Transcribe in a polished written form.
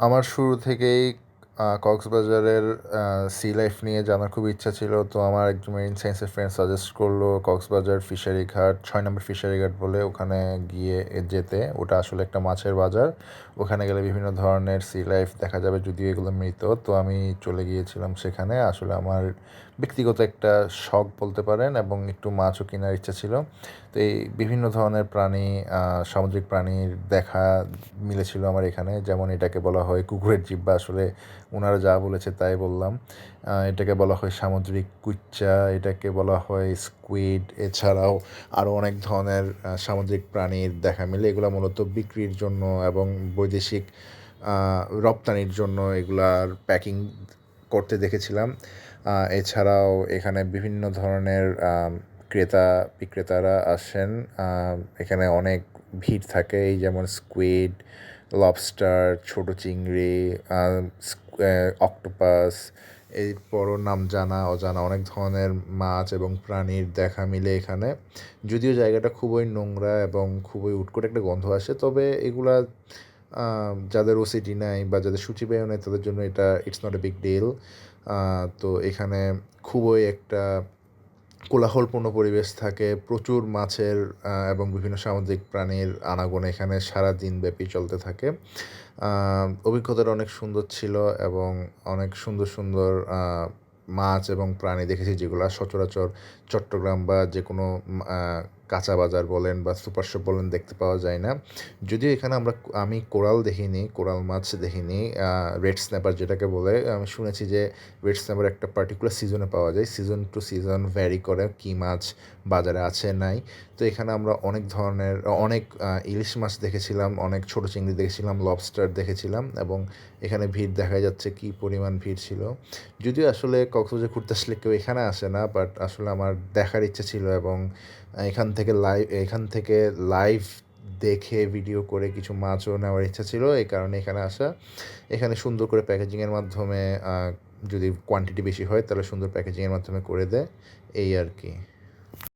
আমার শুরু থেকেই কক্সবাজারের সি লাইফ নিয়ে জানার খুব ইচ্ছা ছিল। তো আমার একজন মেরিন সায়েন্সের ফ্রেন্ড সাজেস্ট করলো কক্সবাজার ফিশারি ঘাট, 6 নম্বর ফিশারি ঘাট বলে, ওখানে গিয়ে যেতে। ওটা আসলে একটা মাছের বাজার। ওখানে গেলে বিভিন্ন ধরনের সি লাইফ দেখা যাবে, যদিও এগুলো মৃত। তো আমি চলে গিয়েছিলাম সেখানে। আসলে আমার ব্যক্তিগত একটা শখ বলতে পারেন, এবং একটু মাছও কেনার ইচ্ছা ছিল। তো এই বিভিন্ন ধরনের প্রাণী, সামুদ্রিক প্রাণীর দেখা মিলেছিল আমার এখানে। যেমন এটাকে বলা হয় কুকুরের জিহ্বা, আসলে ওনারা যা বলেছে তাই বললাম। এটাকে বলা হয় সামুদ্রিক কুচ্চা, এটাকে বলা হয় স্কুইড। এছাড়াও আরও অনেক ধরনের সামুদ্রিক প্রাণীর দেখা মিলে। এগুলো মূলত বিক্রির জন্য এবং বৈদেশিক রপ্তানির জন্য এগুলার প্যাকিং করতে দেখেছিলাম। এছাড়াও এখানে বিভিন্ন ধরনের ক্রেতা বিক্রেতারা আসেন। এখানে অনেক ভিড় থাকে, এই যেমন স্কুইড, লবস্টার, ছোট চিংড়ি, অক্টোপাস, এরপরও নাম জানা অজানা অনেক ধরনের মাছ এবং প্রাণীর দেখা মিলে এখানে। যদিও জায়গাটা খুবই নোংরা এবং খুবই উৎকট একটা গন্ধ আসে, তবে এগুলা যাদের ওসিডি নাই বা যাদের সূচিবায়ু নেই তাদের জন্য এটা it's not a big deal. তো এখানে খুবই একটা কোলাহলপূর্ণ পরিবেশ থাকে, প্রচুর মাছের এবং বিভিন্ন সামুদ্রিক প্রাণীর আনাগোনা এখানে সারা দিনব্যাপী চলতে থাকে। অভিজ্ঞতাটা অনেক সুন্দর ছিল, এবং অনেক সুন্দর সুন্দর মাছ এবং প্রাণী দেখেছি যেগুলো সচরাচর চট্টগ্রাম বা যে কোনো কাঁচা বাজার বলেন বা সুপার শপ বলেন দেখতে পাওয়া যায় না। যদিও এখানে আমি কোরাল দেখিনি, কোরাল মাছ দেখিনি। রেড স্ন্যাপার যেটাকে বলে, আমি শুনেছি যে রেড স্ন্যাপার একটা পার্টিকুলার সিজনে পাওয়া যায়, সিজন টু সিজন ভ্যারি করে কী মাছ বাজারে আছে নাই। তো এখানে আমরা অনেক ধরনের অনেক ইলিশ মাছ দেখেছিলাম, অনেক ছোট চিংড়ি দেখেছিলাম, লবস্টার দেখেছিলাম, এবং এখানে ভিড় দেখা যাচ্ছে কী পরিমাণ ভিড় ছিল। যদিও আসলে কক্সবাজার ঘুরতে আসলে কেউ এখানে আসে না, বাট আসলে আমার দেখার ইচ্ছে ছিল, এবং এখান থেকে লাইভ দেখে ভিডিও করে কিছু মাছও নেওয়ার ইচ্ছা ছিল, এই কারণে এখানে আসা। এখানে সুন্দর করে প্যাকেজিংয়ের মাধ্যমে, যদি কোয়ান্টিটি বেশি হয় তাহলে সুন্দর প্যাকেজিংয়ের মাধ্যমে করে দেয়, এই আর কি।